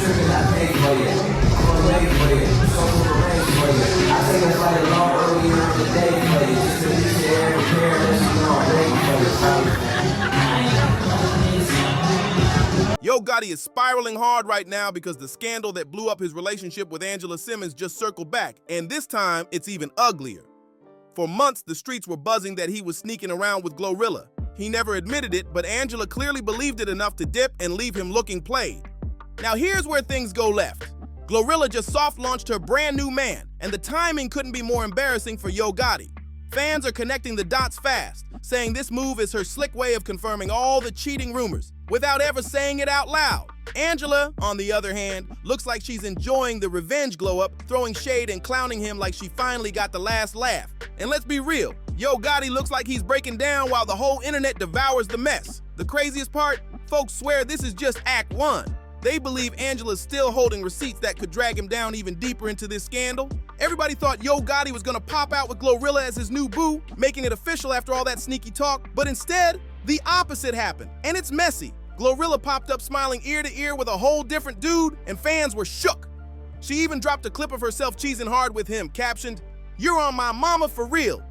tripping, I pay for you. Gonna wait for you. So we'll arrange for you. I take a flight along earlier in the day for you. Just to meet you there, prepare, let you know I'm ready for you. Yo Gotti is spiraling hard right now because the scandal that blew up his relationship with Angela Simmons just circled back, and this time it's even uglier. For months, the streets were buzzing that he was sneaking around with Glorilla. He never admitted it, but Angela clearly believed it enough to dip and leave him looking played. Now here's where things go left. Glorilla just soft-launched her brand new man, and the timing couldn't be more embarrassing for Yo Gotti. Fans are connecting the dots fast, saying this move is her slick way of confirming all the cheating rumors, without ever saying it out loud. Angela, on the other hand, looks like she's enjoying the revenge glow-up, throwing shade and clowning him like she finally got the last laugh. And let's be real, Yo Gotti looks like he's breaking down while the whole internet devours the mess. The craziest part? Folks swear this is just Act 1. They believe Angela's still holding receipts that could drag him down even deeper into this scandal. Everybody thought Yo Gotti was gonna pop out with Glorilla as his new boo, making it official after all that sneaky talk, but instead, the opposite happened, and it's messy. Glorilla popped up smiling ear to ear with a whole different dude, and fans were shook. She even dropped a clip of herself cheesing hard with him, captioned, "You're on my mama for real."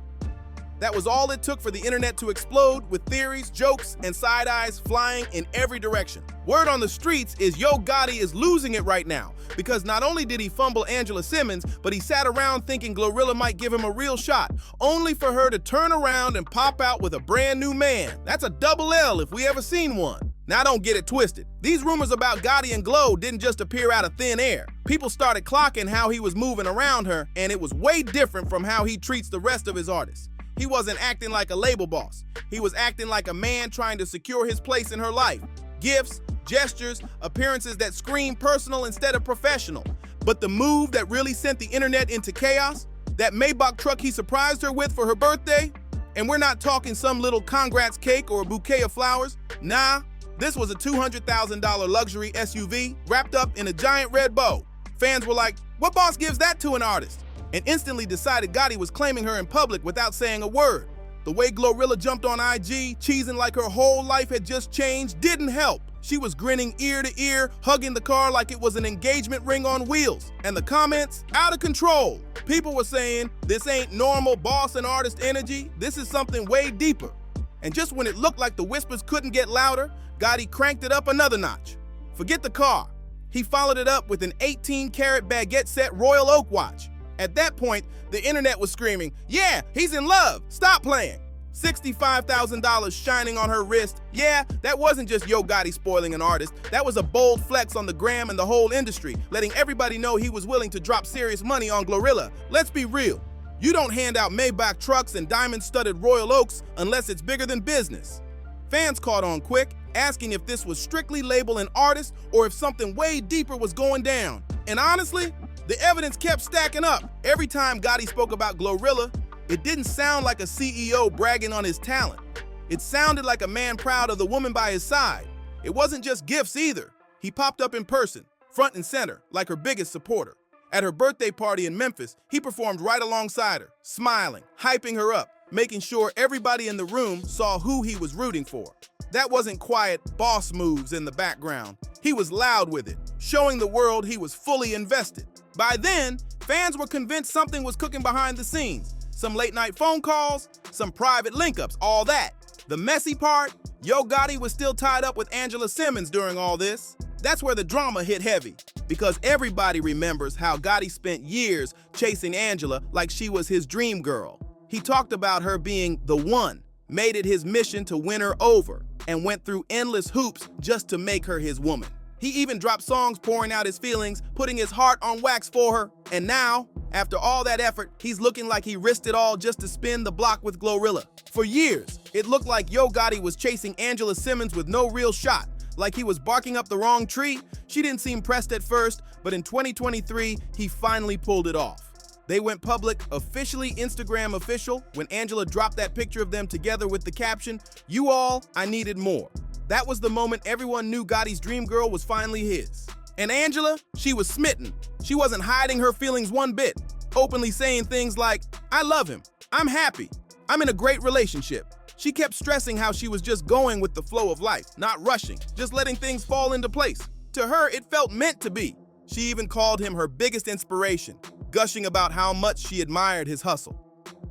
That was all it took for the internet to explode, with theories, jokes, and side eyes flying in every direction. Word on the streets is Yo Gotti is losing it right now, because not only did he fumble Angela Simmons, but he sat around thinking Glorilla might give him a real shot, only for her to turn around and pop out with a brand new man. That's a double L if we ever seen one. Now don't get it twisted. These rumors about Gotti and Glo didn't just appear out of thin air. People started clocking how he was moving around her, and it was way different from how he treats the rest of his artists. He wasn't acting like a label boss. He was acting like a man trying to secure his place in her life. Gifts, gestures, appearances that scream personal instead of professional. But the move that really sent the internet into chaos? That Maybach truck he surprised her with for her birthday? And we're not talking some little congrats cake or a bouquet of flowers. Nah, this was a $200,000 luxury SUV wrapped up in a giant red bow. Fans were like, what boss gives that to an artist? And instantly decided Gotti was claiming her in public without saying a word. The way Glorilla jumped on IG, cheesing like her whole life had just changed, didn't help. She was grinning ear to ear, hugging the car like it was an engagement ring on wheels. And the comments, out of control. People were saying, this ain't normal boss and artist energy, this is something way deeper. And just when it looked like the whispers couldn't get louder, Gotti cranked it up another notch. Forget the car. He followed it up with an 18-karat baguette set Royal Oak watch. At that point, the internet was screaming, yeah, he's in love, stop playing. $65,000 shining on her wrist. Yeah, that wasn't just Yo Gotti spoiling an artist. That was a bold flex on the gram and the whole industry, letting everybody know he was willing to drop serious money on Glorilla. Let's be real. You don't hand out Maybach trucks and diamond-studded Royal Oaks unless it's bigger than business. Fans caught on quick, asking if this was strictly label an artist or if something way deeper was going down. And honestly, the evidence kept stacking up. Every time Gotti spoke about Glorilla, it didn't sound like a CEO bragging on his talent. It sounded like a man proud of the woman by his side. It wasn't just gifts either. He popped up in person, front and center, like her biggest supporter. At her birthday party in Memphis, he performed right alongside her, smiling, hyping her up, making sure everybody in the room saw who he was rooting for. That wasn't quiet boss moves in the background. He was loud with it, showing the world he was fully invested. By then, fans were convinced something was cooking behind the scenes. Some late-night phone calls, some private link-ups, all that. The messy part, Yo Gotti was still tied up with Angela Simmons during all this. That's where the drama hit heavy, because everybody remembers how Gotti spent years chasing Angela like she was his dream girl. He talked about her being the one, made it his mission to win her over, and went through endless hoops just to make her his woman. He even dropped songs pouring out his feelings, putting his heart on wax for her. And now, after all that effort, he's looking like he risked it all just to spin the block with Glorilla. For years, it looked like Yo Gotti was chasing Angela Simmons with no real shot, like he was barking up the wrong tree. She didn't seem pressed at first, but in 2023, he finally pulled it off. They went public, officially Instagram official, when Angela dropped that picture of them together with the caption, "You all, I needed more." That was the moment everyone knew Gotti's dream girl was finally his. And Angela, she was smitten. She wasn't hiding her feelings one bit, openly saying things like, "I love him, I'm happy, I'm in a great relationship." She kept stressing how she was just going with the flow of life, not rushing, just letting things fall into place. To her, it felt meant to be. She even called him her biggest inspiration, gushing about how much she admired his hustle.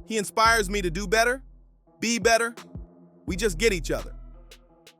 He inspires me to do better, be better. We just get each other.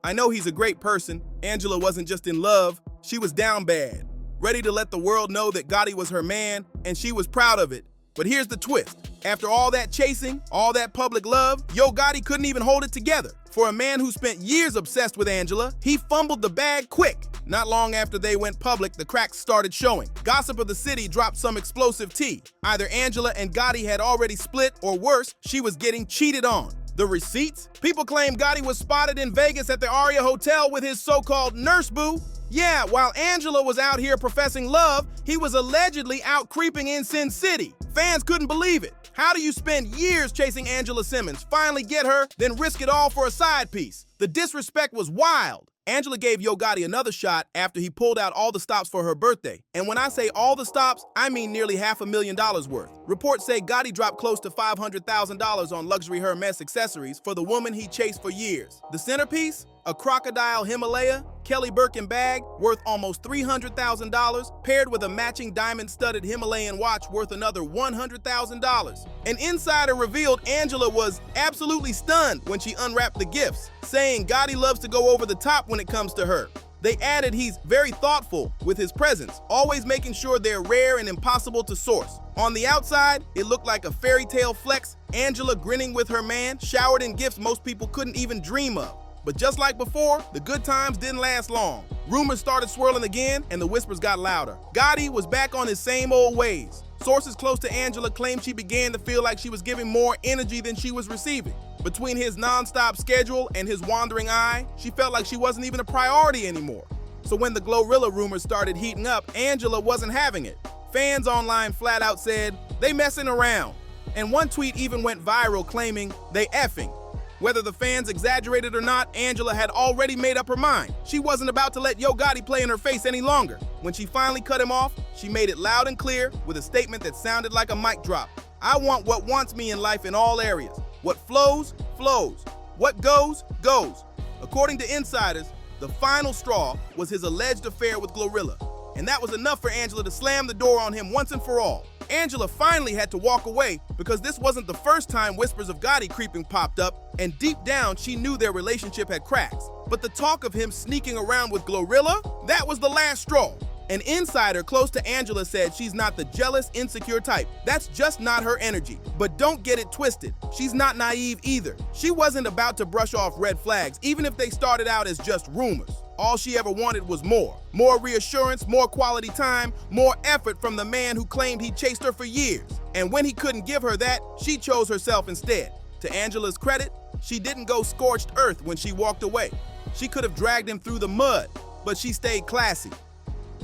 I know he's a great person. Angela wasn't just in love, she was down bad, ready to let the world know that Gotti was her man, and she was proud of it. But here's the twist. After all that chasing, all that public love, Yo Gotti couldn't even hold it together. For a man who spent years obsessed with Angela, he fumbled the bag quick. Not long after they went public, the cracks started showing. Gossip of the city dropped some explosive tea. Either Angela and Gotti had already split, or worse, she was getting cheated on. The receipts? People claim Gotti was spotted in Vegas at the Aria Hotel with his so-called nurse boo. Yeah, while Angela was out here professing love, he was allegedly out creeping in Sin City. Fans couldn't believe it. How do you spend years chasing Angela Simmons, finally get her, then risk it all for a side piece? The disrespect was wild. Angela gave Yo Gotti another shot after he pulled out all the stops for her birthday. And when I say all the stops, I mean nearly $500,000 worth. Reports say Gotti dropped close to $500,000 on luxury Hermes accessories for the woman he chased for years. The centerpiece? A crocodile Himalaya Kelly Birkin bag worth almost $300,000, paired with a matching diamond-studded Himalayan watch worth another $100,000. An insider revealed Angela was absolutely stunned when she unwrapped the gifts, saying Gotti loves to go over the top when it comes to her. They added he's very thoughtful with his presents, always making sure they're rare and impossible to source. On the outside, it looked like a fairy tale flex, Angela grinning with her man, showered in gifts most people couldn't even dream of. But just like before, the good times didn't last long. Rumors started swirling again, and the whispers got louder. Gotti was back on his same old ways. Sources close to Angela claimed she began to feel like she was giving more energy than she was receiving. Between his non-stop schedule and his wandering eye, she felt like she wasn't even a priority anymore. So when the Glorilla rumors started heating up, Angela wasn't having it. Fans online flat out said, "They messing around." And one tweet even went viral claiming, "They effing." Whether the fans exaggerated or not, Angela had already made up her mind. She wasn't about to let Yo Gotti play in her face any longer. When she finally cut him off, she made it loud and clear with a statement that sounded like a mic drop. "I want what wants me in life in all areas. What flows, flows. What goes, goes." According to insiders, the final straw was his alleged affair with Glorilla. And that was enough for Angela to slam the door on him once and for all. Angela finally had to walk away because this wasn't the first time whispers of Gotti creeping popped up, and deep down she knew their relationship had cracks. But the talk of him sneaking around with Glorilla, that was the last straw. An insider close to Angela said she's not the jealous, insecure type. That's just not her energy. But don't get it twisted. She's not naive either. She wasn't about to brush off red flags, even if they started out as just rumors. All she ever wanted was more. More reassurance, more quality time, more effort from the man who claimed he chased her for years. And when he couldn't give her that, she chose herself instead. To Angela's credit, she didn't go scorched earth when she walked away. She could have dragged him through the mud, but she stayed classy.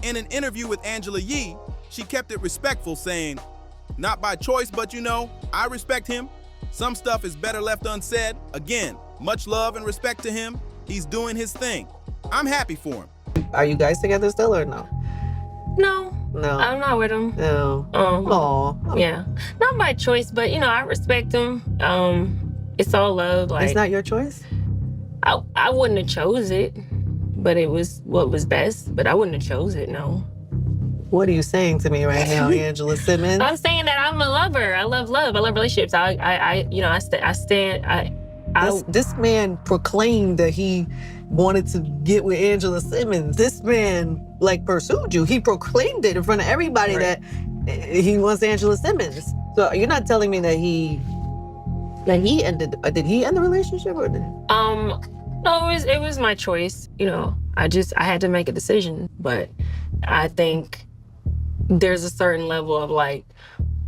In an interview with Angela Yee, she kept it respectful, saying, "Not by choice, but you know, I respect him. Some stuff is better left unsaid. Again, much love and respect to him. He's doing his thing. I'm happy for him." Are you guys together still or no? No. No. I'm not with him. No. Aw. Yeah. Not by choice, but you know, I respect him. It's all love. Like, it's not your choice? I wouldn't have chose it, but it was what was best. But I wouldn't have chose it, no. What are you saying to me right now, Angela Simmons? I'm saying that I'm a lover. I love love. I love relationships. This man proclaimed that he wanted to get with Angela Simmons. This man, like, pursued you. He proclaimed it in front of everybody that he wants Angela Simmons. So you're not telling me that he ended, did he end the relationship or did No, it was my choice. You know, I had to make a decision. But I think there's a certain level of like,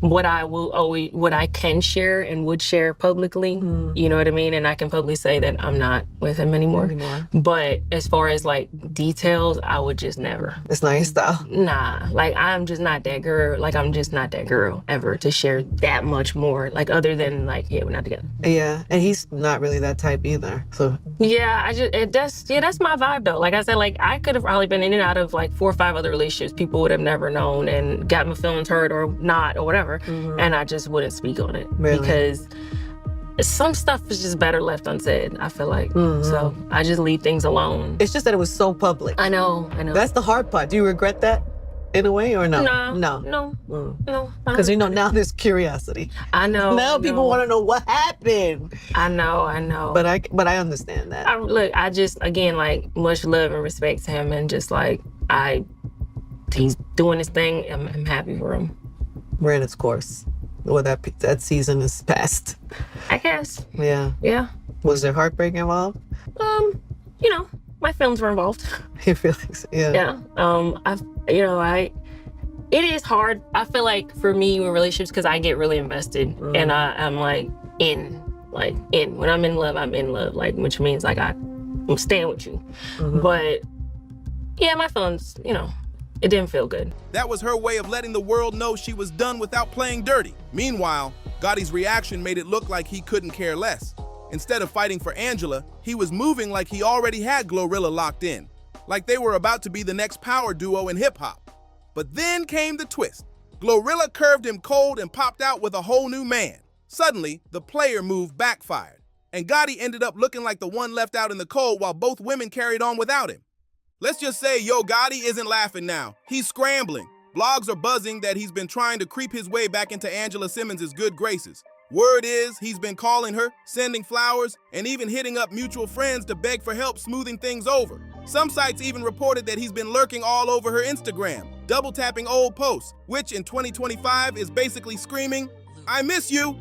what I can share and would share publicly, you know what I mean? And I can publicly say that I'm not with him anymore. But as far as like details, I would just never. It's not your style? Nah, like I'm just not that girl. Like I'm just not that girl ever to share that much more. Like other than like, yeah, we're not together. Yeah, and he's not really that type either, so. Yeah, that's my vibe though. Like I said, like I could have probably been in and out of like 4 or 5 other relationships people would have never known and got my feelings hurt or not or whatever. And I just wouldn't speak on it. Really? Because some stuff is just better left unsaid, I feel like. So I just leave things alone. It's just that it was so public. I know. That's the hard part. Do you regret that in a way or no? No. Because now there's curiosity. I know. Now people want to know what happened. I know. But I understand that. I just, again, like, much love and respect to him, and just like, he's doing his thing. I'm happy for him. Ran its course. Well, that season is past. I guess. Yeah. Yeah. Was there heartbreak involved? My feelings were involved. Your feelings, yeah. Yeah. It is hard. I feel like for me with relationships, because I get really invested, and I'm like in. When I'm in love, I'm in love. Like, which means like I'm staying with you. But yeah, my feelings, it didn't feel good. That was her way of letting the world know she was done without playing dirty. Meanwhile, Gotti's reaction made it look like he couldn't care less. Instead of fighting for Angela, he was moving like he already had Glorilla locked in, like they were about to be the next power duo in hip-hop. But then came the twist. Glorilla curved him cold and popped out with a whole new man. Suddenly, the player move backfired, and Gotti ended up looking like the one left out in the cold while both women carried on without him. Let's just say Yo Gotti isn't laughing now. He's scrambling. Blogs are buzzing that he's been trying to creep his way back into Angela Simmons' good graces. Word is he's been calling her, sending flowers, and even hitting up mutual friends to beg for help smoothing things over. Some sites even reported that he's been lurking all over her Instagram, double tapping old posts, which in 2025 is basically screaming, "I miss you."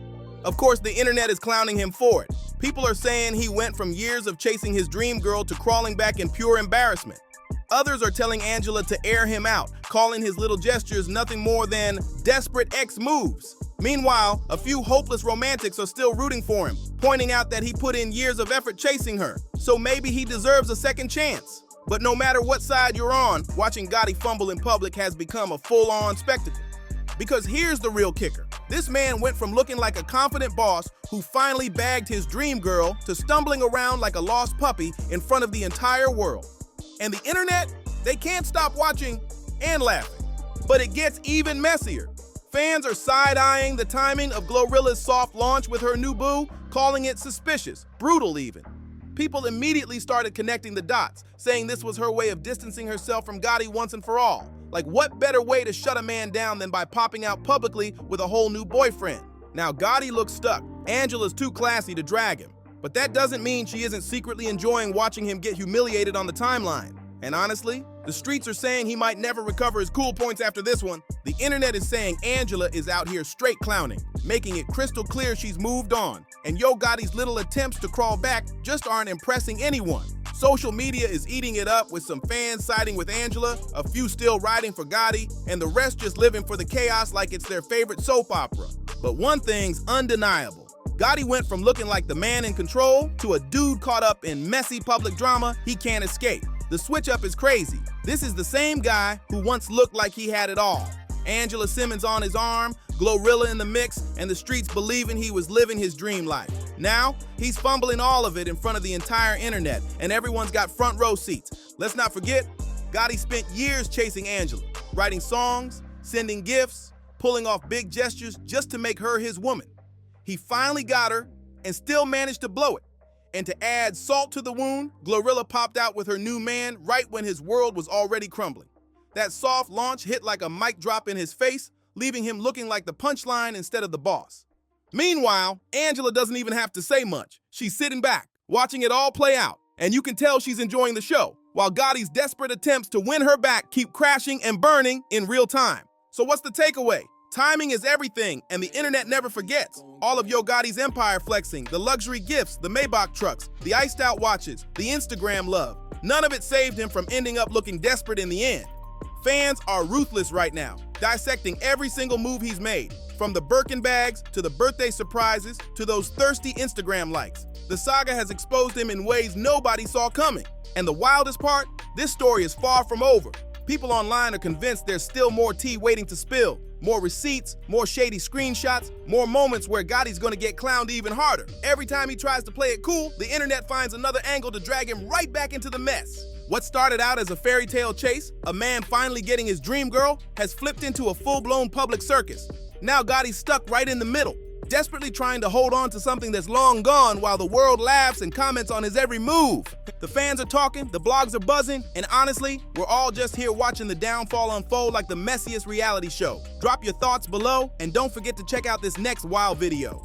Of course, the internet is clowning him for it. People are saying he went from years of chasing his dream girl to crawling back in pure embarrassment. Others are telling Angela to air him out, calling his little gestures nothing more than desperate ex moves. Meanwhile, a few hopeless romantics are still rooting for him, pointing out that he put in years of effort chasing her, so maybe he deserves a second chance. But no matter what side you're on, watching Gotti fumble in public has become a full-on spectacle. Because here's the real kicker. This man went from looking like a confident boss who finally bagged his dream girl to stumbling around like a lost puppy in front of the entire world. And the internet, they can't stop watching and laughing. But it gets even messier. Fans are side-eyeing the timing of Glorilla's soft launch with her new boo, calling it suspicious, brutal even. People immediately started connecting the dots, saying this was her way of distancing herself from Gotti once and for all. Like, what better way to shut a man down than by popping out publicly with a whole new boyfriend? Now, Gotti looks stuck. Angela's too classy to drag him. But that doesn't mean she isn't secretly enjoying watching him get humiliated on the timeline. And honestly, the streets are saying he might never recover his cool points after this one. The internet is saying Angela is out here straight clowning, making it crystal clear she's moved on. And Yo Gotti's little attempts to crawl back just aren't impressing anyone. Social media is eating it up, with some fans siding with Angela, a few still riding for Gotti, and the rest just living for the chaos like it's their favorite soap opera. But one thing's undeniable. Gotti went from looking like the man in control to a dude caught up in messy public drama he can't escape. The switch up is crazy. This is the same guy who once looked like he had it all. Angela Simmons on his arm, Glorilla in the mix, and the streets believing he was living his dream life. Now, he's fumbling all of it in front of the entire internet, and everyone's got front row seats. Let's not forget, Gotti spent years chasing Angela, writing songs, sending gifts, pulling off big gestures just to make her his woman. He finally got her and still managed to blow it. And to add salt to the wound, Glorilla popped out with her new man right when his world was already crumbling. That soft launch hit like a mic drop in his face, leaving him looking like the punchline instead of the boss. Meanwhile, Angela doesn't even have to say much. She's sitting back, watching it all play out, and you can tell she's enjoying the show, while Gotti's desperate attempts to win her back keep crashing and burning in real time. So what's the takeaway? Timing is everything, and the internet never forgets. All of Yo Gotti's empire flexing, the luxury gifts, the Maybach trucks, the iced out watches, the Instagram love. None of it saved him from ending up looking desperate in the end. Fans are ruthless right now, dissecting every single move he's made, from the Birkin bags to the birthday surprises to those thirsty Instagram likes. The saga has exposed him in ways nobody saw coming. And the wildest part, this story is far from over. People online are convinced there's still more tea waiting to spill. More receipts, more shady screenshots, more moments where Gotti's gonna get clowned even harder. Every time he tries to play it cool, the internet finds another angle to drag him right back into the mess. What started out as a fairy tale chase, a man finally getting his dream girl, has flipped into a full-blown public circus. Now Gotti's stuck right in the middle. desperately trying to hold on to something that's long gone while the world laughs and comments on his every move. The fans are talking, the blogs are buzzing, and honestly, we're all just here watching the downfall unfold like the messiest reality show. Drop your thoughts below, and don't forget to check out this next wild video.